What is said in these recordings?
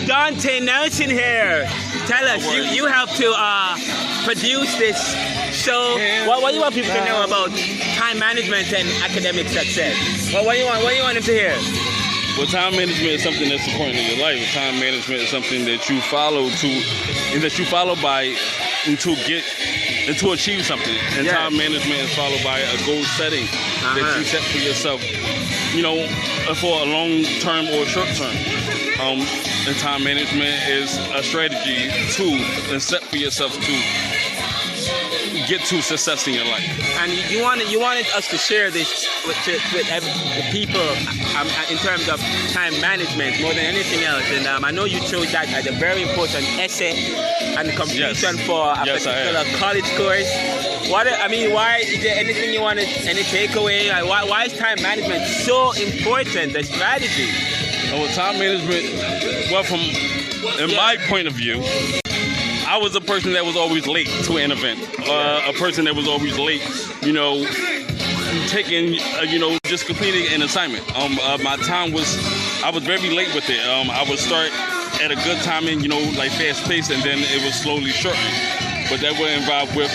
Dante Nelson here. Tell us, you have to produce this show. What do you want people to know about time management and academic success? What do you want them to hear? Well, time management is something that's important in your life. Time management is something that you follow by to achieve something. And time management is followed by a goal setting that you set for yourself, for a long term or short term. And time management is a strategy and set for yourself to get to success in your life. And you wanted us to share this with the people in terms of time management more than anything else. And I know you chose that as a very important essay and completion for a particular college course. Why is there anything you wanted, any takeaway? Why is time management so important, the strategy? Well, time management, in my point of view, I was a person that was always late to an event. A person that was always late, taking, just completing an assignment. I was very late with it. I would start at a good timing, fast paced, and then it would slowly shorten. But that would involve with,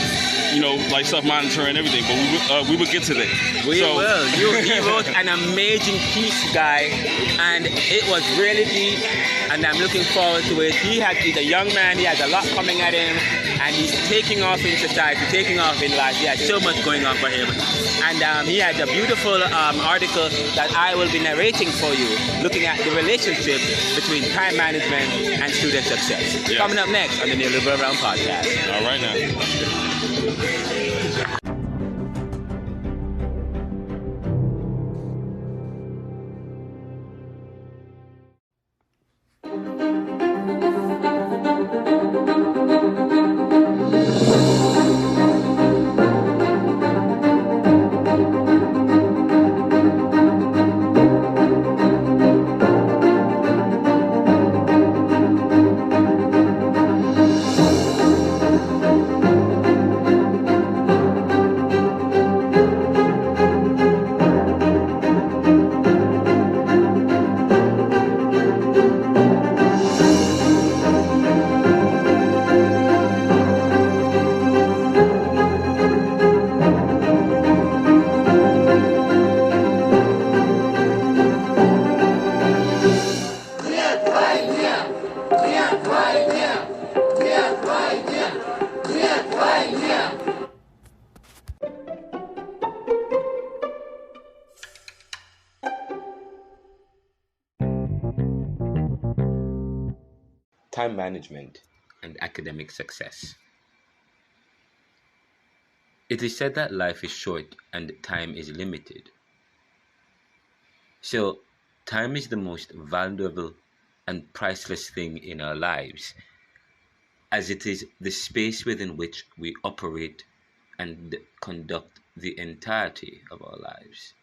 self-monitoring and everything. But we would get to that. We will. You wrote an amazing piece, guy, and it was really deep. And I'm looking forward to it. He's a young man. He has a lot coming at him, and he's taking off in society, taking off in life. He has so much going on for him. And he has a beautiful article that I will be narrating for you, looking at the relationship between time management and student success. Yeah. Coming up next on the Neoliberal podcast. All right now. Time management and academic success. It is said that life is short and time is limited. So, time is the most valuable and priceless thing in our lives, as it is the space within which we operate and conduct the entirety of our lives.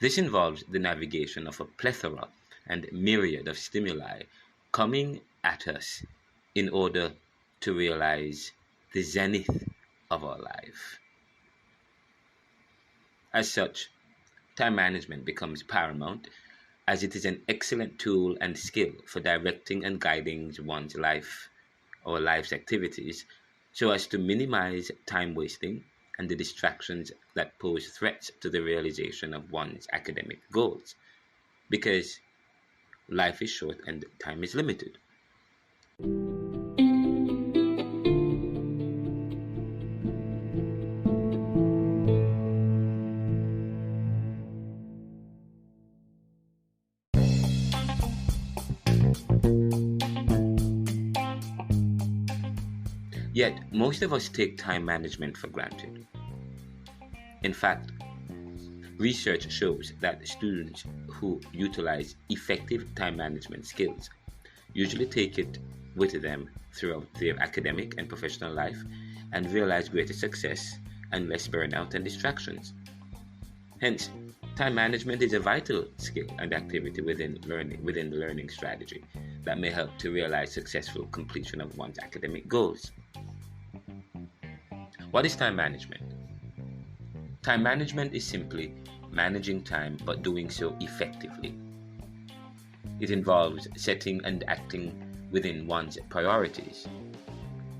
This involves the navigation of a plethora and myriad of stimuli coming at us in order to realize the zenith of our life. As such, time management becomes paramount, as it is an excellent tool and skill for directing and guiding one's life or life's activities so as to minimize time wasting and the distractions that pose threats to the realization of one's academic goals, because life is short and time is limited. Yet, most of us take time management for granted. In fact, research shows that students who utilize effective time management skills usually take it with them throughout their academic and professional life and realize greater success and less burnout and distractions. Hence, time management is a vital skill and activity within the learning strategy that may help to realize successful completion of one's academic goals. What is time management? Time management is simply managing time but doing so effectively. It involves setting and acting within one's priorities.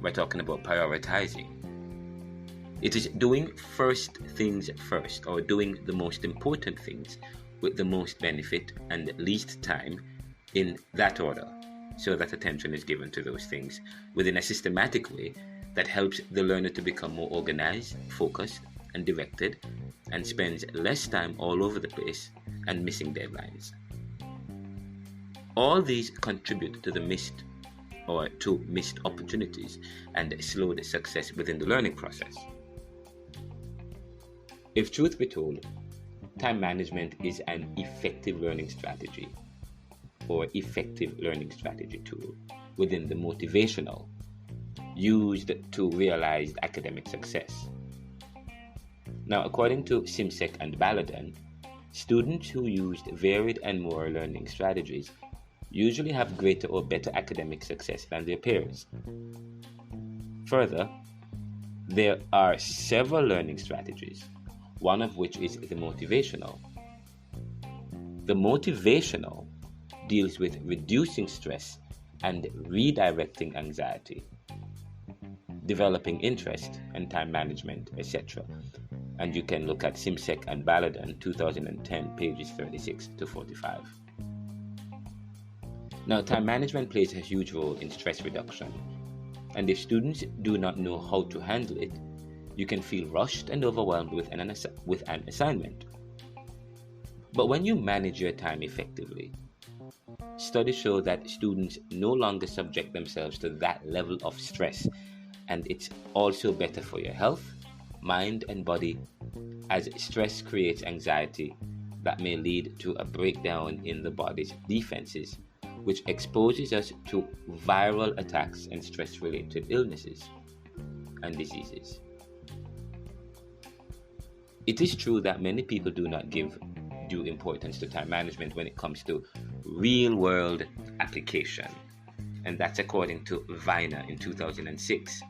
We're talking about prioritizing. It is doing first things first, or doing the most important things with the most benefit and least time in that order, so that attention is given to those things within a systematic way that helps the learner to become more organized, focused, and directed, and spends less time all over the place and missing deadlines. All these contribute to missed opportunities and slowed success within the learning process. If truth be told, time management is an effective learning strategy or effective learning strategy tool within the motivational used to realize academic success. Now, according to Simsek and Baladan, students who used varied and more learning strategies usually have greater or better academic success than their peers. Further, there are several learning strategies, one of which is the motivational. The motivational deals with reducing stress and redirecting anxiety, developing interest and time management, etc. And you can look at Simsek and Baladan 2010, pages 36 to 45. Now, time management plays a huge role in stress reduction, and if students do not know how to handle it, you can feel rushed and overwhelmed with an assignment. But when you manage your time effectively, studies show that students no longer subject themselves to that level of stress, and it's also better for your health, mind, and body, as stress creates anxiety that may lead to a breakdown in the body's defenses, which exposes us to viral attacks and stress-related illnesses and diseases. It is true that many people do not give due importance to time management when it comes to real-world application, and that's according to Viner in 2006.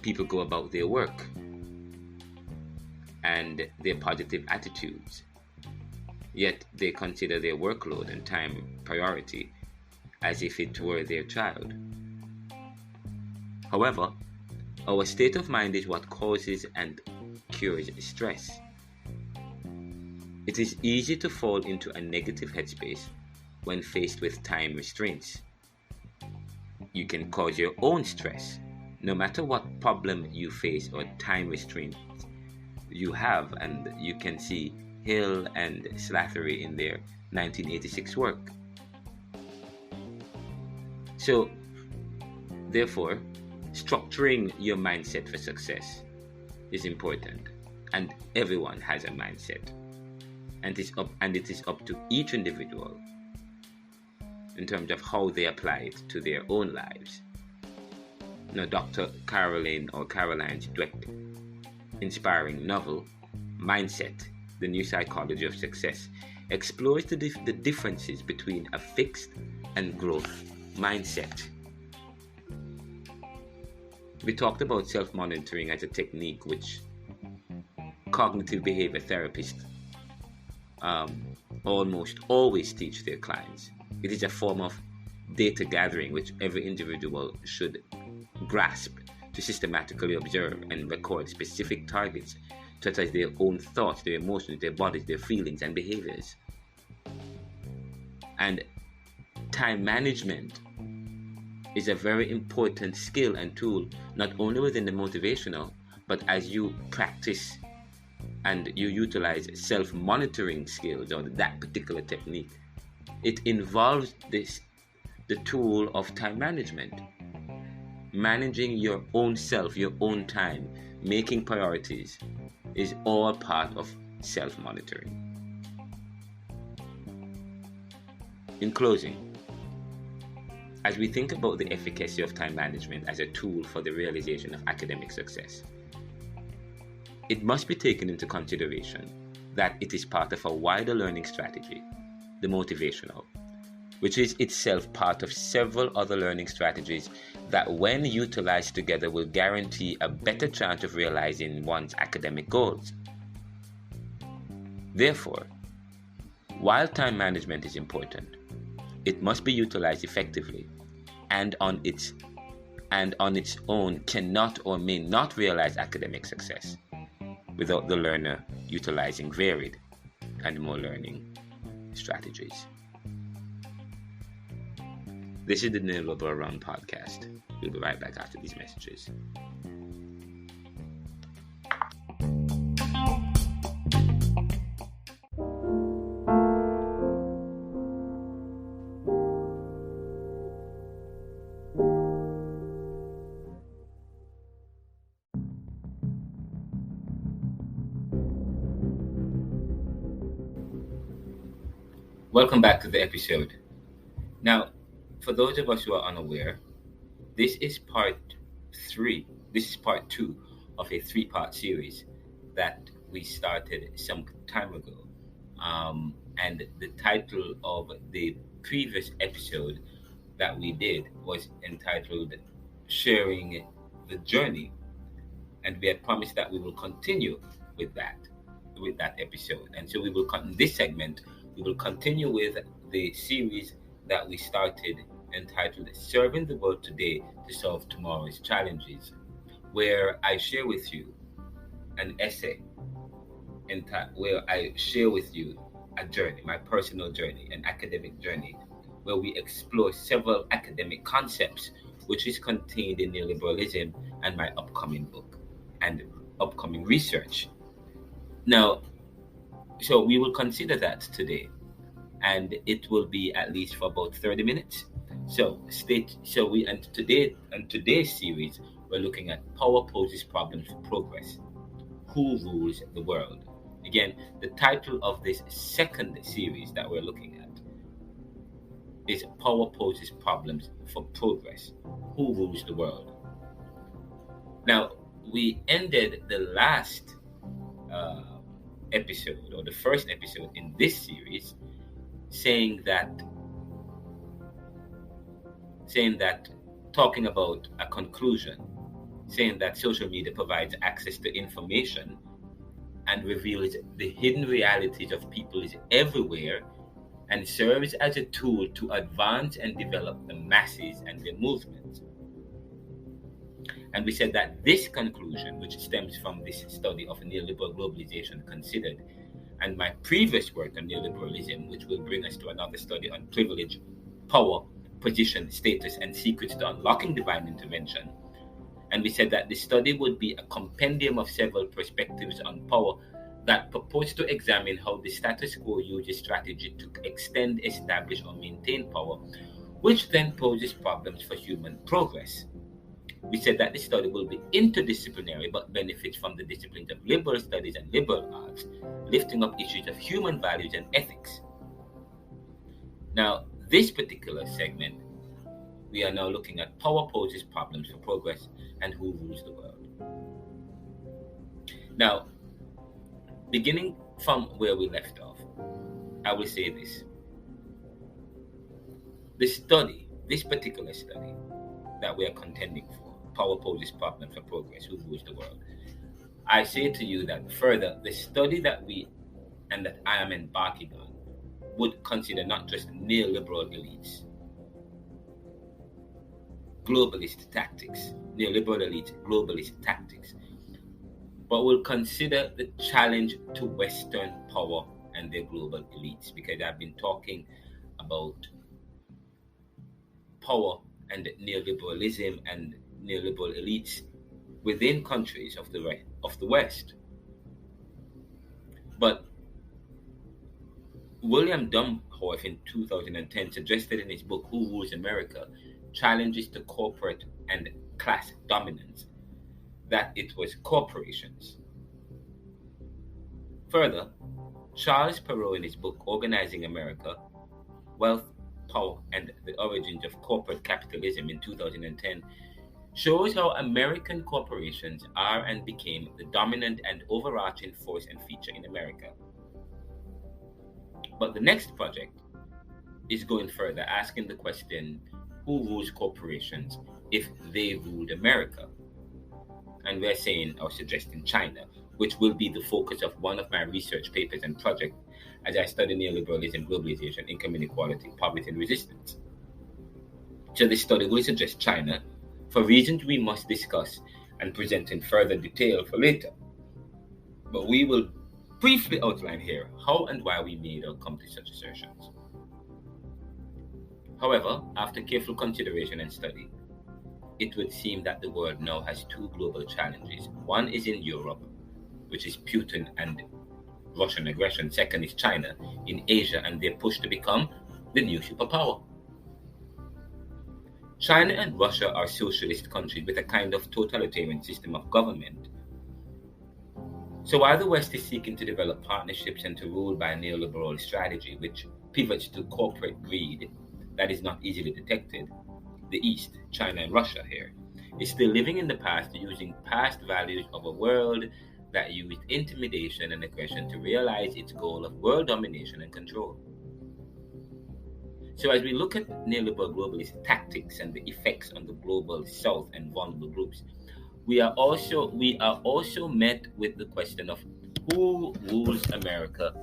People go about their work and their positive attitudes, yet they consider their workload and time priority as if it were their child. However, our state of mind is what causes and cures stress. It is easy to fall into a negative headspace when faced with time restraints. You can cause your own stress, no matter what problem you face or time restraints you have, and you can see Hill and Slattery in their 1986 work. So, therefore, structuring your mindset for success is important, and everyone has a mindset, and it is up to each individual in terms of how they apply it to their own lives. Now, Dr. Caroline's Dweck inspiring novel, Mindset, The New Psychology of Success, explores the differences between a fixed and growth mindset. We talked about self-monitoring as a technique which cognitive behavior therapists almost always teach their clients. It is a form of data gathering which every individual should grasp to systematically observe and record specific targets, such as their own thoughts, their emotions, their bodies, their feelings, and behaviors. And time management is a very important skill and tool, not only within the motivational, but as you practice and you utilize self-monitoring skills or that particular technique. It involves the tool of time management. Managing your own self, your own time, making priorities is all part of self-monitoring. In closing, as we think about the efficacy of time management as a tool for the realization of academic success, it must be taken into consideration that it is part of a wider learning strategy, the motivational, which is itself part of several other learning strategies that, when utilized together, will guarantee a better chance of realizing one's academic goals. Therefore, While time management is important, it must be utilized effectively and on its own cannot or may not realize academic success without the learner utilizing varied and more learning strategies. This is the Neoliberal Run podcast. We'll be right back after these messages. Welcome back to the episode. Now, for those of us who are unaware, this is part 2 of a 3-part series that we started some time ago. And the title of the previous episode that we did was entitled Sharing the Journey. And we had promised that we will continue with that episode. And so we will in this segment, we will continue with the series that we started entitled Serving the World Today to Solve Tomorrow's Challenges, where I share with you an essay where I share with you a journey, my personal journey, an academic journey, where we explore several academic concepts which is contained in neoliberalism and my upcoming book and upcoming research. Now, so we will consider that today, and it will be at least for about 30 minutes. So today's series, we're looking at power poses problems for progress. Who rules the world? Again, the title of this second series that we're looking at is Power Poses Problems for Progress. Who rules the world? Now, we ended the last episode, or the first episode in this series, saying that talking about a conclusion, saying that social media provides access to information and reveals the hidden realities of people everywhere and serves as a tool to advance and develop the masses and their movements. And we said that this conclusion, which stems from this study of neoliberal globalization considered, and my previous work on neoliberalism, which will bring us to another study on privilege, power, position, status, and secrets to unlocking divine intervention. And we said that the study would be a compendium of several perspectives on power that purports to examine how the status quo uses strategy to extend, establish, or maintain power, which then poses problems for human progress. We said that the study will be interdisciplinary but benefits from the disciplines of liberal studies and liberal arts, lifting up issues of human values and ethics. Now, this particular segment, we are now looking at power poses problems for progress and who rules the world. Now, beginning from where we left off, I will say this. This particular study that we are contending for, power poses problems for progress, who rules the world. I say to you that further, the study that I am embarking on would consider not just neoliberal elites, globalist tactics, neoliberal elites, globalist tactics, but will consider the challenge to Western power and their global elites, because I've been talking about power and neoliberalism and neoliberal elites within countries of the West. But William Dumhoff in 2010 suggested in his book Who Rules America challenges to corporate and class dominance that it was corporations. Further, Charles Perrow in his book Organizing America, Wealth, Power, and the Origins of Corporate Capitalism in 2010 shows how American corporations are and became the dominant and overarching force and feature in America. But the next project is going further, asking the question, who rules corporations if they ruled America? And we're saying or suggesting China. which will be the focus of one of my research papers and projects as I study neoliberalism, globalization, income inequality, poverty, and resistance. So this study will suggest China for reasons we must discuss and present in further detail for later. But we will briefly outline here how and why we made or come to such assertions. However, after careful consideration and study, it would seem that the world now has two global challenges. One is in Europe, which is Putin and Russian aggression. Second is China in Asia and their push to become the new superpower. China and Russia are socialist countries with a kind of totalitarian system of government. So while the West is seeking to develop partnerships and to rule by a neoliberal strategy which pivots to corporate greed that is not easily detected, the East, China and Russia here, is still living in the past using past values of a world that used intimidation and aggression to realize its goal of world domination and control. So as we look at neoliberal globalist tactics and the effects on the global South and vulnerable groups, we are also met with the question of who rules America,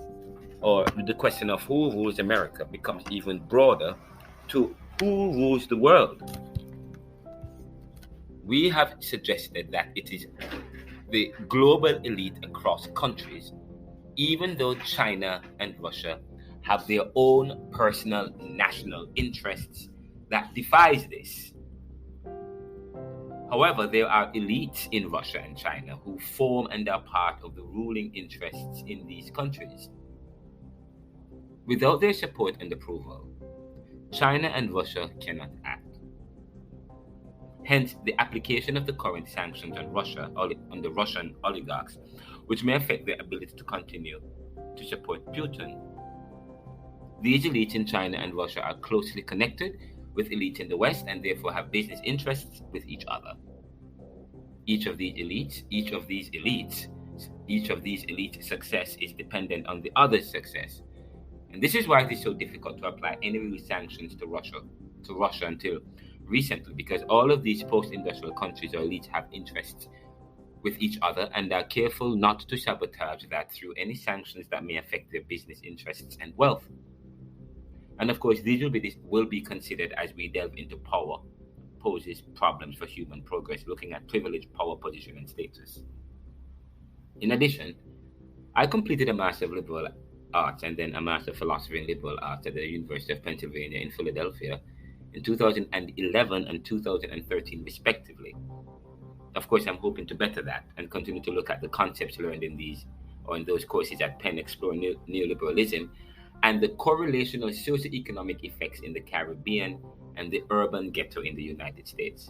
or the question of who rules America becomes even broader to who rules the world. We have suggested that it is the global elite across countries, even though China and Russia have their own personal national interests that defies this. However, there are elites in Russia and China who form and are part of the ruling interests in these countries. Without their support and approval, China and Russia cannot act. Hence, the application of the current sanctions on the Russian oligarchs, which may affect their ability to continue to support Putin. These elites in China and Russia are closely connected with elites in the West and therefore have business interests with each other. Each of these elites' success is dependent on the other's success. And this is why it is so difficult to apply any real sanctions to Russia until recently, because all of these post-industrial countries or elites have interests with each other and are careful not to sabotage that through any sanctions that may affect their business interests and wealth. And of course, these will be considered as we delve into power poses problems for human progress, looking at privilege, power, position, and status. In addition, I completed a Master of Liberal Arts and then a Master of Philosophy in Liberal Arts at the University of Pennsylvania in Philadelphia in 2011 and 2013, respectively. Of course, I'm hoping to better that and continue to look at the concepts learned in those courses at Penn, explore neoliberalism and the correlation of socioeconomic effects in the Caribbean and the urban ghetto in the United States.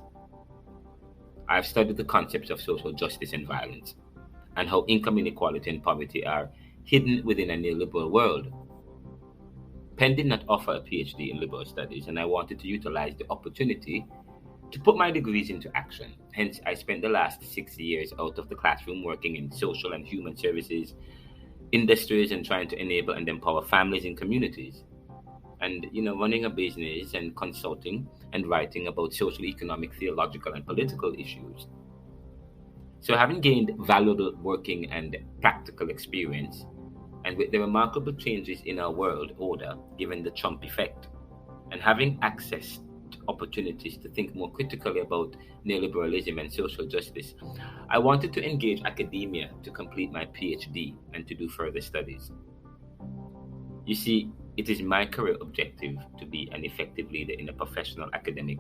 I've studied the concepts of social justice and violence and how income inequality and poverty are hidden within a neoliberal world. Penn did not offer a PhD in liberal studies, and I wanted to utilize the opportunity to put my degrees into action. Hence, I spent the last 6 years out of the classroom working in social and human services industries and trying to enable and empower families and communities. And, running a business and consulting and writing about social, economic, theological, and political issues. So having gained valuable working and practical experience, and with the remarkable changes in our world order, given the Trump effect, and having access to opportunities to think more critically about neoliberalism and social justice, I wanted to engage academia to complete my PhD and to do further studies. You see, it is my career objective to be an effective leader in a professional, academic,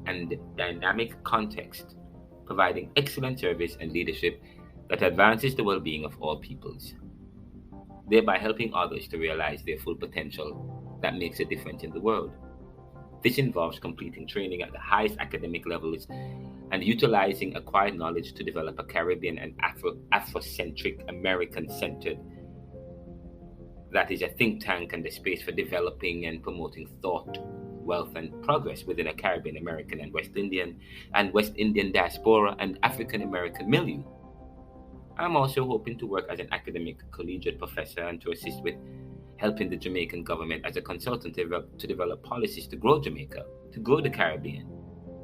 and dynamic context, providing excellent service and leadership that advances the well-being of all peoples, thereby helping others to realize their full potential that makes a difference in the world. This involves completing training at the highest academic levels and utilizing acquired knowledge to develop a Caribbean and Afrocentric, American-centered, that is a think tank and a space for developing and promoting thought, wealth, and progress within a Caribbean, American, and West Indian diaspora and African American milieu. I'm also hoping to work as an academic collegiate professor and to assist with helping the Jamaican government as a consultant to develop policies to grow Jamaica, to grow the Caribbean.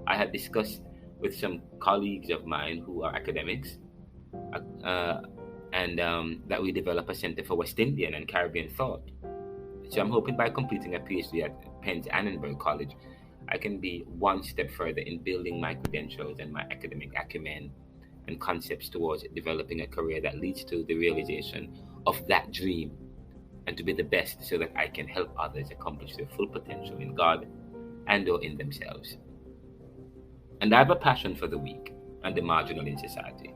I had discussed with some colleagues of mine who are academics and that we develop a center for West Indian and Caribbean thought. So I'm hoping by completing a PhD at Penn's Annenberg College, I can be one step further in building my credentials and my academic acumen and concepts towards developing a career that leads to the realization of that dream, and to be the best so that I can help others accomplish their full potential in God and or in themselves. And I have a passion for the weak and the marginal in society.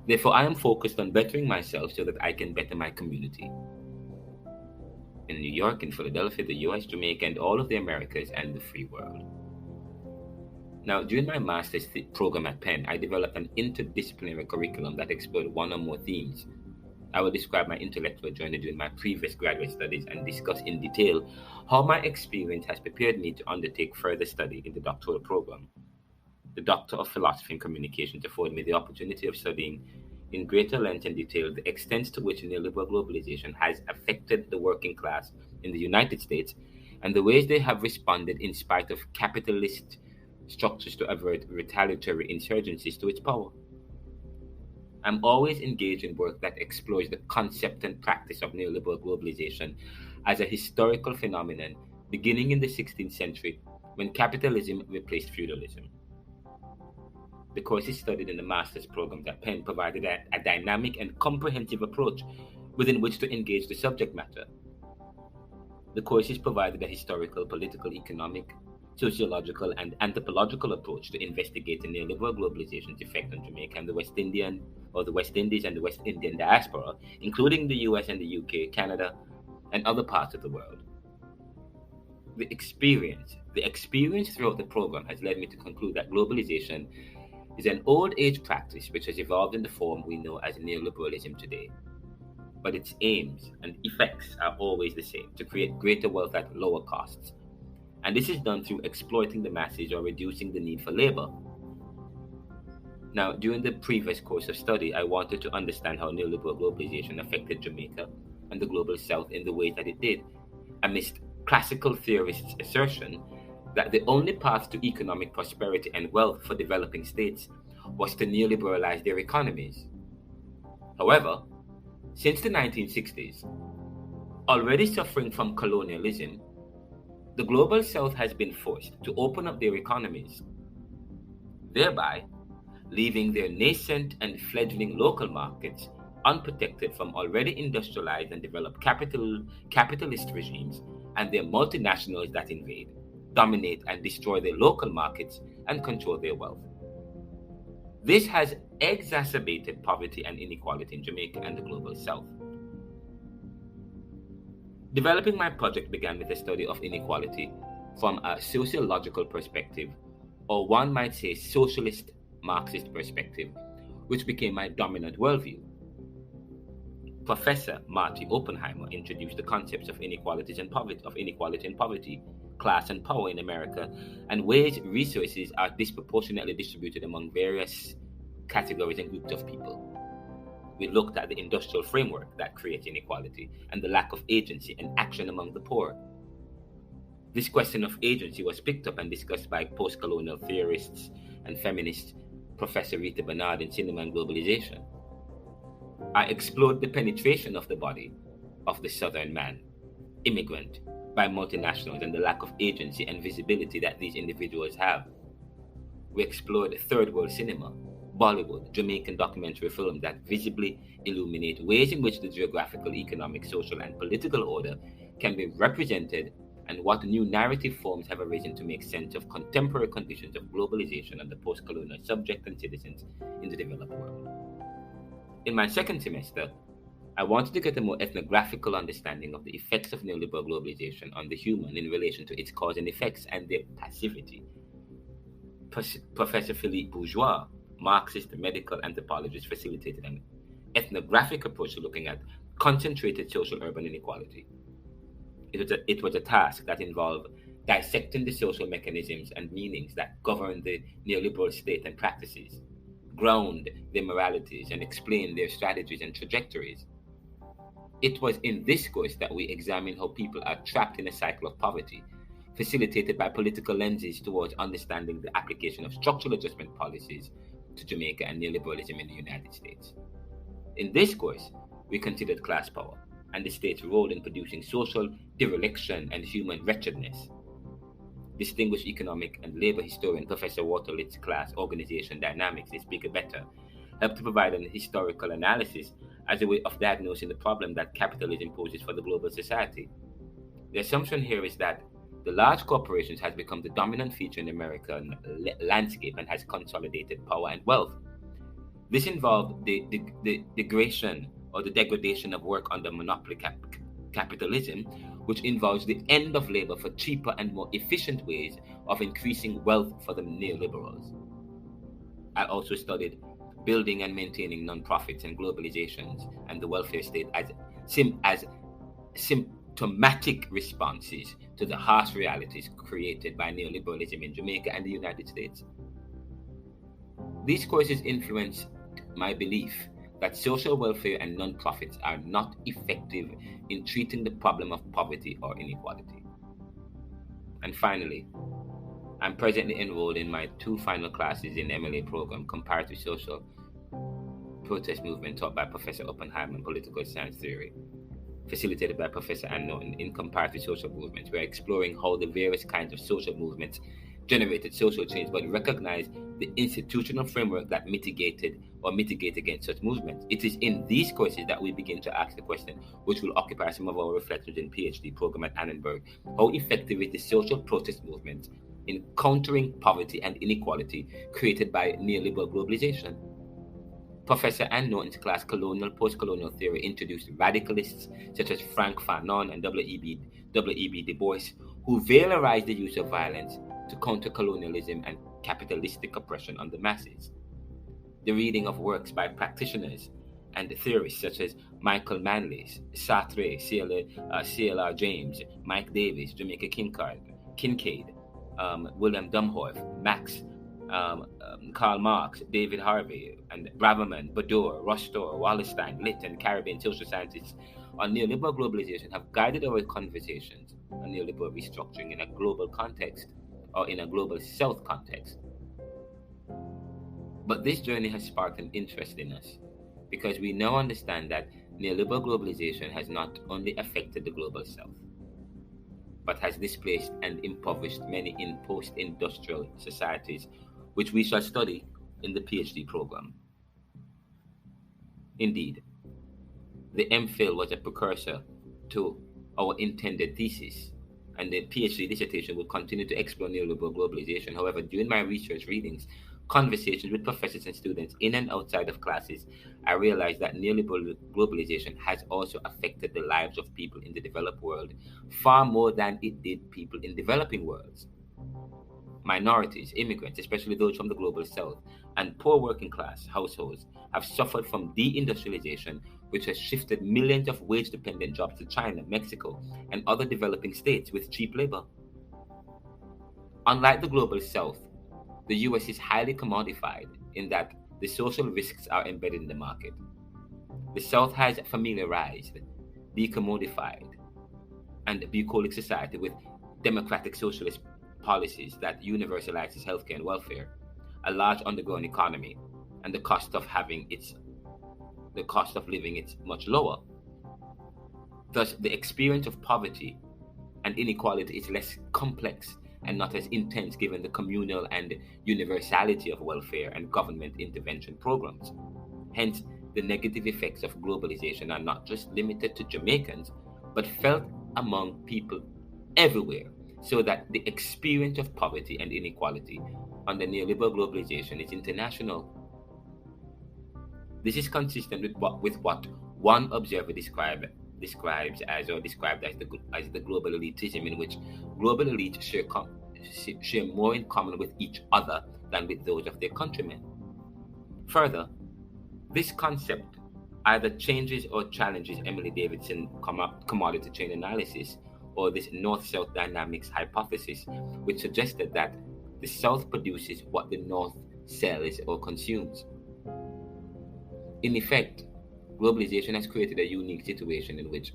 Therefore, I am focused on bettering myself so that I can better my community. In New York, in Philadelphia, the US, Jamaica, and all of the Americas and the free world. Now, during my master's program at Penn, I developed an interdisciplinary curriculum that explored one or more themes. I will describe my intellectual journey during my previous graduate studies and discuss in detail how my experience has prepared me to undertake further study in the doctoral program. The Doctor of Philosophy and Communications afforded me the opportunity of studying in greater length and detail the extent to which neoliberal globalization has affected the working class in the United States and the ways they have responded in spite of capitalist structures to avert retaliatory insurgencies to its power. I'm always engaged in work that explores the concept and practice of neoliberal globalization as a historical phenomenon beginning in the 16th century when capitalism replaced feudalism. The courses studied in the master's programs at Penn provided a dynamic and comprehensive approach within which to engage the subject matter. The courses provided a historical, political, economic, sociological, and anthropological approach to investigating neoliberal globalization's effect on Jamaica and the West Indies and the West Indian diaspora, including the US and the UK, Canada, and other parts of the world. The experience throughout the program has led me to conclude that globalization is an old age practice which has evolved in the form we know as neoliberalism today. But its aims and effects are always the same: to create greater wealth at lower costs. And this is done through exploiting the masses or reducing the need for labor. Now, during the previous course of study, I wanted to understand how neoliberal globalization affected Jamaica and the global south in the way that it did, amidst classical theorists' assertion that the only path to economic prosperity and wealth for developing states was to neoliberalize their economies. However, since the 1960s, already suffering from colonialism, the global south has been forced to open up their economies, thereby leaving their nascent and fledgling local markets unprotected from already industrialized and developed capitalist regimes and their multinationals that invade, dominate, and destroy their local markets and control their wealth. This has exacerbated poverty and inequality in Jamaica and the global south. Developing my project began with a study of inequality from a sociological perspective, or one might say socialist Marxist perspective, which became my dominant worldview. Professor Marty Oppenheimer introduced the concepts of inequality and poverty, class and power in America, and ways resources are disproportionately distributed among various categories and groups of people. We looked at the industrial framework that creates inequality and the lack of agency and action among the poor. This question of agency was picked up and discussed by post-colonial theorists and feminists, Professor Rita Bernard in Cinema and Globalization. I explored the penetration of the body of the Southern man, immigrant, by multinationals and the lack of agency and visibility that these individuals have. We explored third world cinema, Bollywood, Jamaican documentary films that visibly illuminate ways in which the geographical, economic, social, and political order can be represented, and what new narrative forms have arisen to make sense of contemporary conditions of globalization and the post-colonial subject and citizens in the developed world. In my second semester, I wanted to get a more ethnographical understanding of the effects of neoliberal globalization on the human in relation to its cause and effects and their passivity. Professor Philippe Bourgeois, Marxist medical anthropologist, facilitated an ethnographic approach to looking at concentrated social urban inequality. It was a task that involved dissecting the social mechanisms and meanings that govern the neoliberal state and practices, ground their moralities, and explain their strategies and trajectories. It was in this course that we examined how people are trapped in a cycle of poverty, facilitated by political lenses towards understanding the application of structural adjustment policies to Jamaica and neoliberalism in the United States. In this course, we considered class power and the state's role in producing social dereliction and human wretchedness. Distinguished economic and labor historian Professor Waterlitt's class organization dynamics, they speak it better, helped to provide an historical analysis as a way of diagnosing the problem that capitalism poses for the global society. The assumption here is that the large corporations has become the dominant feature in the American landscape and has consolidated power and wealth. This involved the degradation or the degradation of work under monopoly capitalism, which involves the end of labor for cheaper and more efficient ways of increasing wealth for the neoliberals. I also studied building and maintaining non-profits and globalizations and the welfare state as symptomatic responses to the harsh realities created by neoliberalism in Jamaica and the United States. These courses influenced my belief that social welfare and non-profits are not effective in treating the problem of poverty or inequality. And finally, I'm presently enrolled in my 2 final classes in MLA program, Comparative Social Protest Movement, taught by Professor Oppenheimer in Political Science Theory, facilitated by Professor Ann Norton in Comparative Social Movements. We're exploring how the various kinds of social movements generated social change, but recognize the institutional framework that mitigate against such movements. It is in these courses that we begin to ask the question, which will occupy some of our reflections in PhD program at Annenberg: how effective is the social protest movement in countering poverty and inequality created by neoliberal globalization? Professor Ann Norton's class, Colonial Post-Colonial Theory, introduced radicalists such as Frank Fanon and W.E.B. Du Bois, who valorized the use of violence to counter colonialism and capitalistic oppression on the masses. The reading of works by practitioners and theorists such as Michael Manley, Sartre, C.L.R. James, Mike Davis, Jamaica Kincaid, William Domhoff, Marx, Karl Marx, David Harvey, and Braverman, Badour, Rostow, Wallerstein, Litt, and Caribbean social scientists on neoliberal globalization have guided our conversations on neoliberal restructuring in a global context or in a global South context. But this journey has sparked an interest in us because we now understand that neoliberal globalization has not only affected the global South, but has displaced and impoverished many in post-industrial societies, which we shall study in the PhD program. Indeed, the MPhil was a precursor to our intended thesis, and the PhD dissertation will continue to explore neoliberal globalization. However, during my research readings, conversations with professors and students in and outside of classes, I realized that neoliberal globalization has also affected the lives of people in the developed world far more than it did people in developing worlds. Minorities, immigrants, especially those from the global South, and poor working class households have suffered from deindustrialization, which has shifted millions of wage-dependent jobs to China, Mexico, and other developing states with cheap labor. Unlike the global South, the US is highly commodified in that the social risks are embedded in the market. The South has familiarized, decommodified, and bucolic society with democratic socialist policies that universalizes healthcare and welfare, a large underground economy, and the cost of living is much lower. Thus, the experience of poverty and inequality is less complex and not as intense given the communal and universality of welfare and government intervention programs. Hence, the negative effects of globalization are not just limited to Jamaicans, but felt among people everywhere, so that the experience of poverty and inequality under neoliberal globalization is international. This is consistent with what one observer described as the global elitism, in which global elites share more in common with each other than with those of their countrymen. Further, this concept either changes or challenges Emily Davidson's commodity chain analysis, or this North-South dynamics hypothesis, which suggested that the South produces what the North sells or consumes. In effect, globalization has created a unique situation in which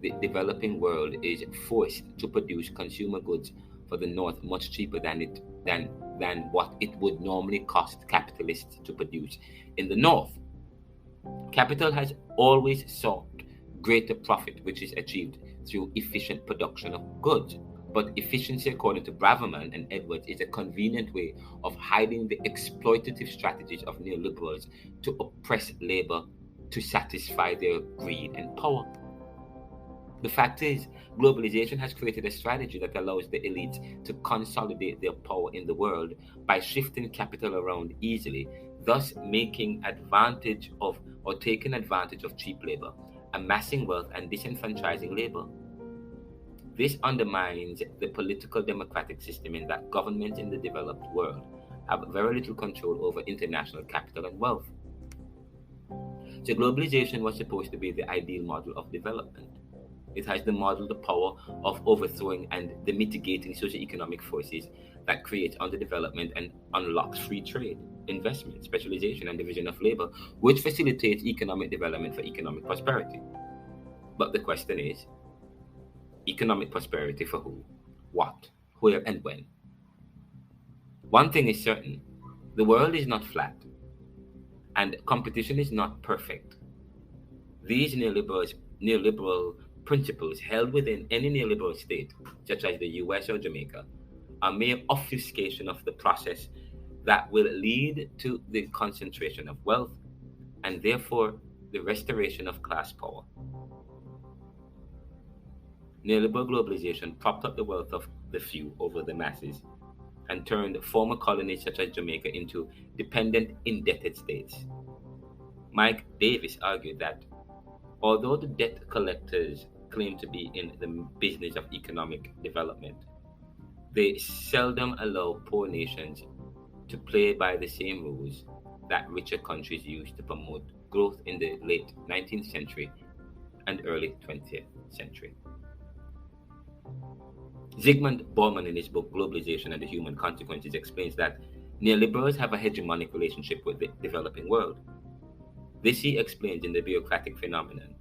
the developing world is forced to produce consumer goods for the North much cheaper than what it would normally cost capitalists to produce in the North. Capital has always sought greater profit, which is achieved through efficient production of goods. But efficiency, according to Braverman and Edwards, is a convenient way of hiding the exploitative strategies of neoliberals to oppress labor to satisfy their greed and power. The fact is, globalization has created a strategy that allows the elites to consolidate their power in the world by shifting capital around easily, thus making advantage of or taking advantage of cheap labor, amassing wealth, and disenfranchising labor. This undermines the political democratic system in that governments in the developed world have very little control over international capital and wealth. So globalization was supposed to be the ideal model of development. It has the model, the power of overthrowing and the mitigating socio-economic forces that create underdevelopment and unlocks free trade, investment, specialization, and division of labor, which facilitates economic development for economic prosperity. But the question is, economic prosperity for who, what, where, and when? One thing is certain, the world is not flat, and competition is not perfect. These neoliberal principles held within any neoliberal state, such as the US or Jamaica, are mere obfuscation of the process that will lead to the concentration of wealth and therefore the restoration of class power. Neoliberal globalization propped up the wealth of the few over the masses and turned former colonies such as Jamaica into dependent, indebted states. Mike Davis argued that although the debt collectors claim to be in the business of economic development, they seldom allow poor nations to play by the same rules that richer countries used to promote growth in the late 19th century and early 20th century. Zygmunt Bauman, in his book Globalization and the Human Consequences, explains that neoliberals have a hegemonic relationship with the developing world. This he explains in the bureaucratic phenomenon,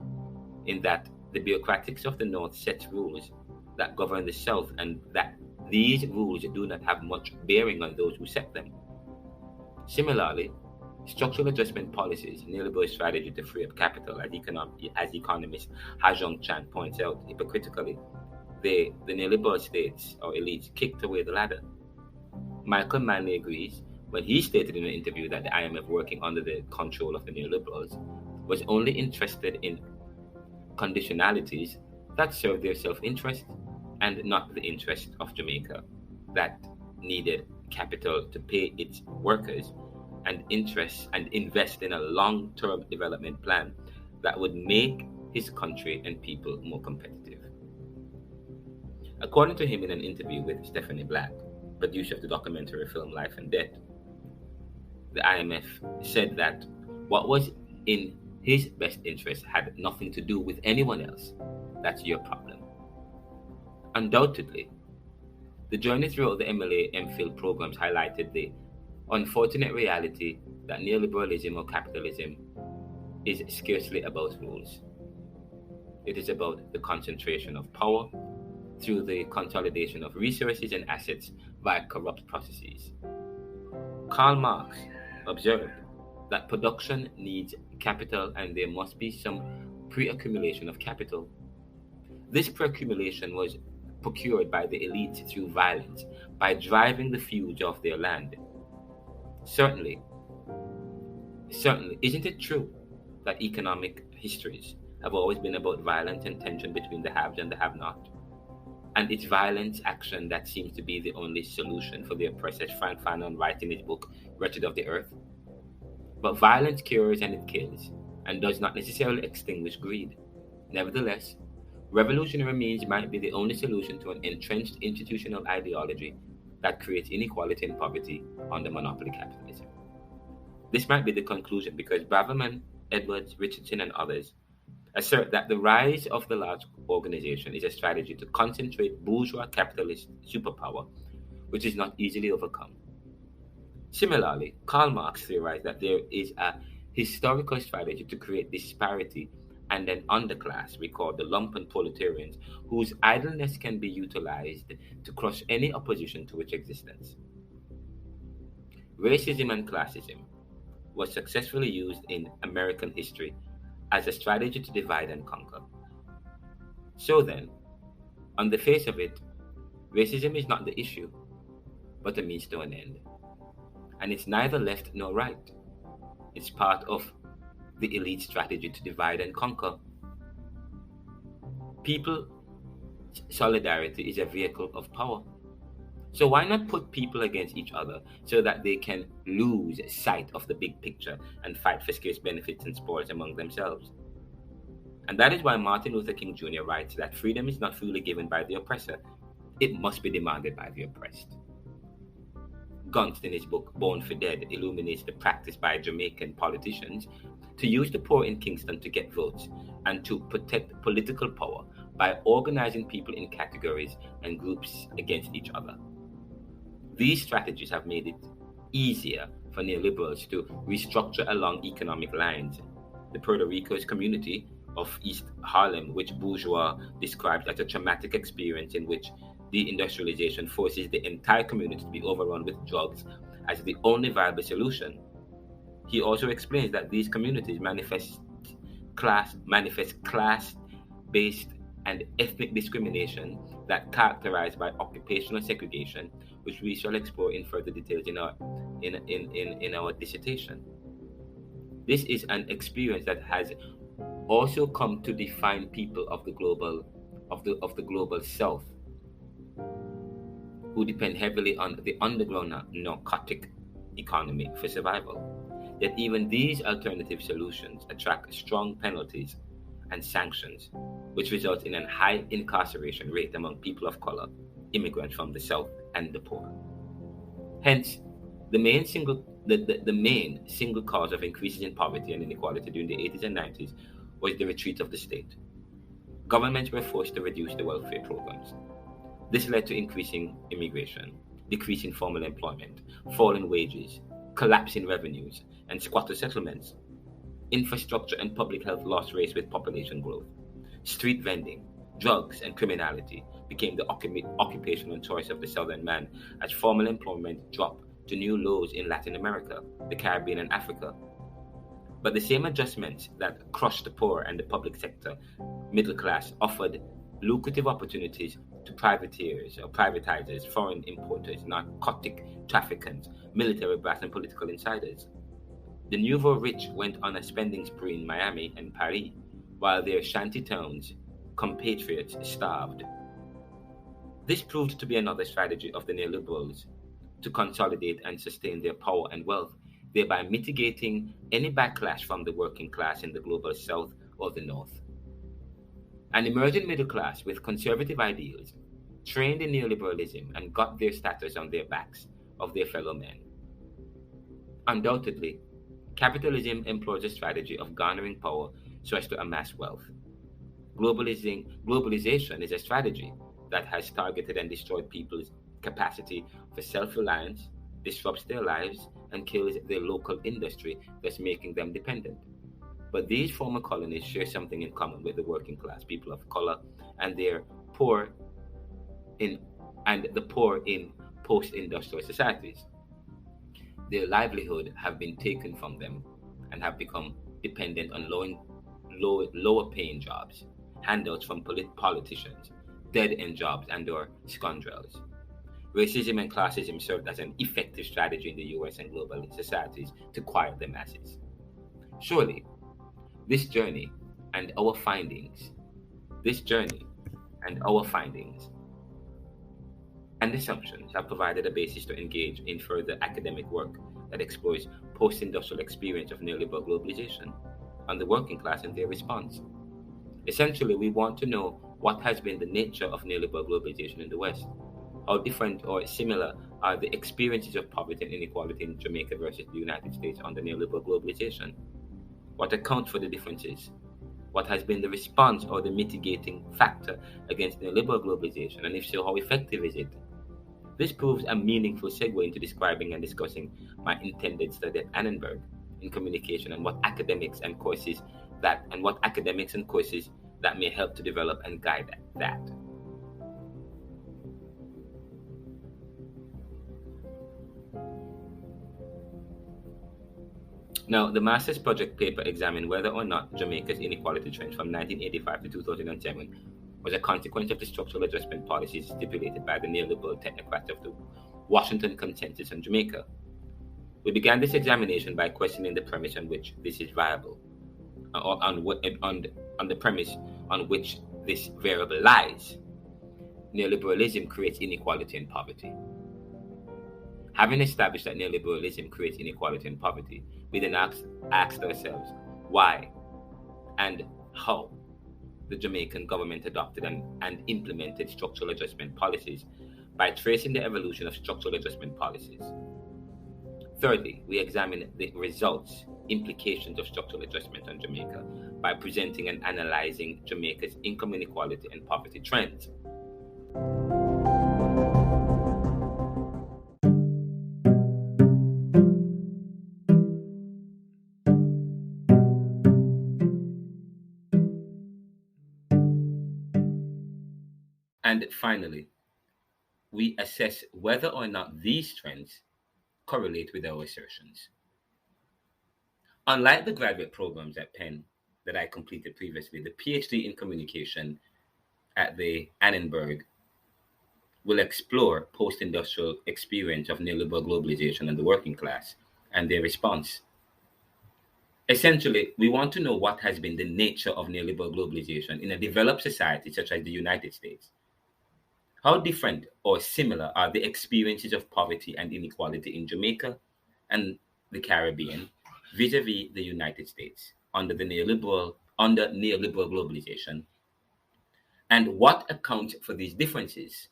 in that the bureaucratics of the North set rules that govern the South, and that these rules do not have much bearing on those who set them. Similarly, structural adjustment policies, neoliberal strategy to free up capital, as economist Ha-Joung Chan points out hypocritically, the neoliberal states or elites kicked away the ladder. Michael Manley agrees when he stated in an interview that the IMF, working under the control of the neoliberals, was only interested in conditionalities that served their self-interest and not the interest of Jamaica, that needed capital to pay its workers and invest in a long-term development plan that would make his country and people more competitive. According to him in an interview with Stephanie Black, producer of the documentary film Life and Death, the IMF said that what was in his best interest had nothing to do with anyone else. That's your problem. Undoubtedly, the journey throughout the MLA MPhil programs highlighted the unfortunate reality that neoliberalism or capitalism is scarcely about rules. It is about the concentration of power through the consolidation of resources and assets via corrupt processes. Karl Marx observed that production needs capital and there must be some pre-accumulation of capital. This pre-accumulation was procured by the elites through violence, by driving the few off their land. Certainly, isn't it true that economic histories have always been about violence and tension between the haves and the have-not? And it's violence action that seems to be the only solution for the oppressed, as Frank Fanon writes in his book, Wretched of the Earth. But violence cures and it kills, and does not necessarily extinguish greed. Nevertheless, revolutionary means might be the only solution to an entrenched institutional ideology that creates inequality and poverty under monopoly capitalism. This might be the conclusion because Braverman, Edwards, Richardson, and others assert that the rise of the large organization is a strategy to concentrate bourgeois capitalist superpower, which is not easily overcome. Similarly, Karl Marx theorized that there is a historical strategy to create disparity and an underclass we call the lumpen proletarians, whose idleness can be utilized to crush any opposition to its existence. Racism and classism, was successfully used in American history as a strategy to divide and conquer. So then, on the face of it, racism is not the issue, but a means to an end. And it's neither left nor right. It's part of the elite strategy to divide and conquer. People solidarity is a vehicle of power. So why not put people against each other so that they can lose sight of the big picture and fight for scarce benefits and spoils among themselves? And that is why Martin Luther King Jr. writes that freedom is not freely given by the oppressor, it must be demanded by the oppressed. Gunst, in his book Born for Dead, illuminates the practice by Jamaican politicians to use the poor in Kingston to get votes and to protect political power by organizing people in categories and groups against each other. These strategies have made it easier for neoliberals to restructure along economic lines. The Puerto Rico's community of East Harlem, which bourgeois described as a traumatic experience in which deindustrialization forces the entire community to be overrun with drugs as the only viable solution. He also explains that these communities manifest class-based and ethnic discrimination that characterized by occupational segregation, which we shall explore in further details in our dissertation. This is an experience that has also come to define people of the global south, who depend heavily on the underground narcotic economy for survival. Yet even these alternative solutions attract strong penalties and sanctions, which result in a high incarceration rate among people of color, immigrants from the South, and the poor. Hence, the main single cause of increases in poverty and inequality during the 80s and 90s was the retreat of the state. Governments were forced to reduce the welfare programs. This led to increasing immigration, decreasing formal employment, falling wages, collapsing revenues, and squatter settlements. Infrastructure and public health lost race with population growth. Street vending, drugs, and criminality became the occupational choice of the Southern man as formal employment dropped to new lows in Latin America, the Caribbean, and Africa. But the same adjustments that crushed the poor and the public sector middle class offered lucrative opportunities to privatizers, foreign importers, narcotic traffickers, military brass, and political insiders. The nouveau rich went on a spending spree in Miami and Paris, while their shanty towns compatriots starved. This proved to be another strategy of the neoliberals to consolidate and sustain their power and wealth, thereby mitigating any backlash from the working class in the global south or the north. An emerging middle class with conservative ideals trained in neoliberalism and got their status on their backs of their fellow men. Undoubtedly, capitalism employs a strategy of garnering power so as to amass wealth. Globalization is a strategy that has targeted and destroyed people's capacity for self-reliance, disrupts their lives, and kills their local industry, thus making them dependent. But these former colonies share something in common with the working class people of color and the poor in post-industrial societies. Their livelihood have been taken from them and have become dependent on lower paying jobs, handouts from politicians, dead-end jobs, and/or scoundrels. Racism and classism served as an effective strategy in the US and global societies to quiet the masses. Surely, this journey and our findings and assumptions have provided a basis to engage in further academic work that explores post-industrial experience of neoliberal globalization on the working class and their response. Essentially, we want to know what has been the nature of neoliberal globalization in the West. How different or similar are the experiences of poverty and inequality in Jamaica versus the United States under neoliberal globalization? What accounts for the differences? What has been the response or the mitigating factor against neoliberal globalization, and if so, how effective is it? This proves a meaningful segue into describing and discussing my intended study at Annenberg in communication and what academics and courses that may help to develop and guide that. Now, the master's project paper examined whether or not Jamaica's inequality trend from 1985 to 2007 was a consequence of the structural adjustment policies stipulated by the neoliberal technocrats of the Washington Consensus on Jamaica. We began this examination by questioning the premise on which this is viable, or on the premise on which this variable lies. Neoliberalism creates inequality and poverty. Having established that neoliberalism creates inequality and poverty, we then asked ourselves why and how the Jamaican government adopted and implemented structural adjustment policies by tracing the evolution of structural adjustment policies. Thirdly, we examined the results, implications of structural adjustment on Jamaica by presenting and analyzing Jamaica's income inequality and poverty trends. And finally, we assess whether or not these trends correlate with our assertions. Unlike the graduate programs at Penn that I completed previously, the PhD in communication at the Annenberg will explore post-industrial experience of neoliberal globalization and the working class and their response. Essentially, we want to know what has been the nature of neoliberal globalization in a developed society such as the United States. How different or similar are the experiences of poverty and inequality in Jamaica and the Caribbean vis-a-vis the United States under neoliberal globalization? And what accounts for these differences?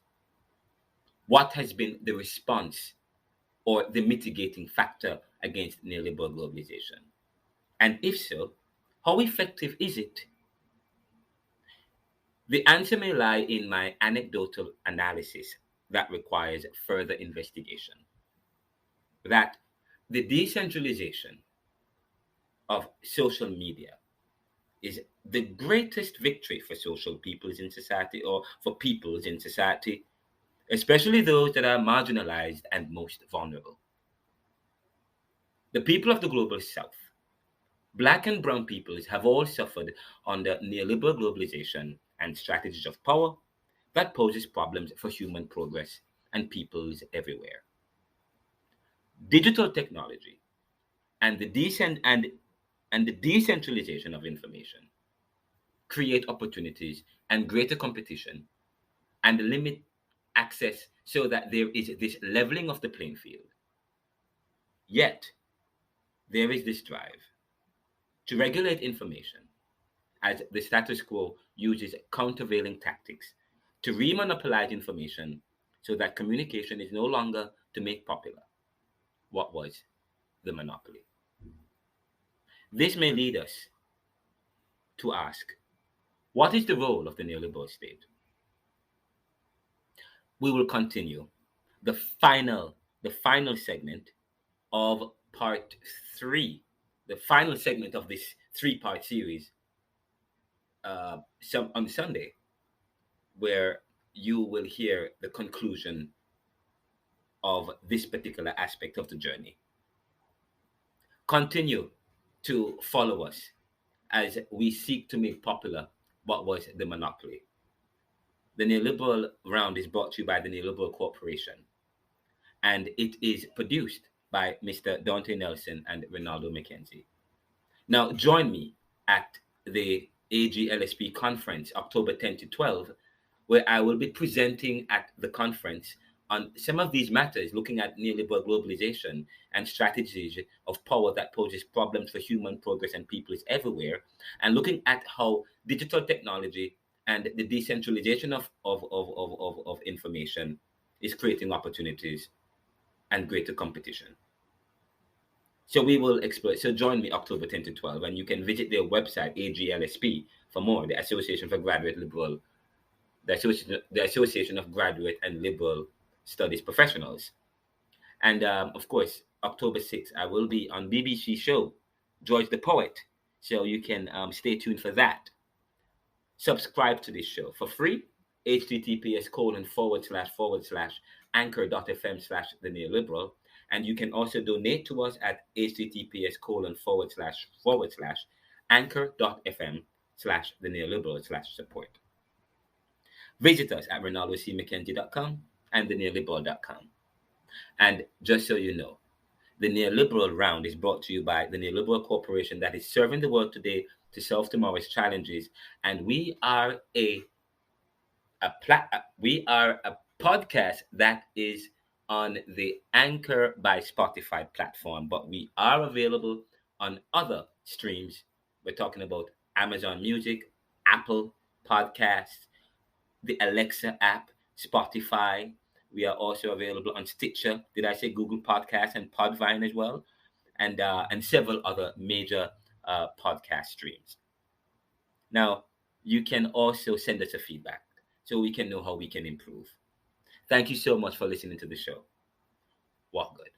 What has been the response or the mitigating factor against neoliberal globalization? And if so, how effective is it? The answer may lie in my anecdotal analysis that requires further investigation. That the decentralization of social media is the greatest victory for social peoples in society, or for peoples in society, especially those that are marginalized and most vulnerable. The people of the global south, Black and brown peoples, have all suffered under neoliberal globalization and strategies of power that poses problems for human progress and peoples everywhere. Digital technology and the decentralization of information create opportunities and greater competition and limit access so that there is this leveling of the playing field. Yet, there is this drive to regulate information as the status quo uses countervailing tactics to remonopolize information so that communication is no longer to make popular what was the monopoly. This may lead us to ask, what is the role of the neoliberal state? We will continue the final segment of part 3, the final segment of this 3-part series on Sunday, where you will hear the conclusion of this particular aspect of the journey. Continue to follow us as we seek to make popular what was the monopoly. The Neoliberal Round is brought to you by the Neoliberal Corporation, and it is produced by Mr. Dante Nelson and Ronaldo McKenzie. Now, join me at the AGLSP conference, October 10 to 12, where I will be presenting at the conference on some of these matters, looking at neoliberal globalization and strategies of power that poses problems for human progress and peoples everywhere, and looking at how digital technology and the decentralization of information is creating opportunities and greater competition. So we will explore. So join me October 10 to 12, and you can visit their website, AGLSP, for more, the Association for Graduate Liberal, the Association of Graduate and Liberal Studies Professionals. And of course, October 6th, I will be on BBC show, George the Poet. So you can stay tuned for that. Subscribe to this show for free, https:// anchor.fm/the neoliberal. And you can also donate to us at https:// anchor.fm/the neoliberal/support. Visit us at ronaldocmckenzie.com and theneoliberal.com. And just so you know, the Neoliberal Round is brought to you by the Neoliberal Corporation that is serving the world today to solve tomorrow's challenges. And we are a podcast that is on the Anchor by Spotify platform, but we are available on other streams. We're talking about Amazon Music, Apple Podcasts, the Alexa app, Spotify. We are also available on Stitcher. Did I say Google Podcasts and Podvine as well? And several other major podcast streams. Now, you can also send us a feedback so we can know how we can improve. Thank you so much for listening to the show. Walk good.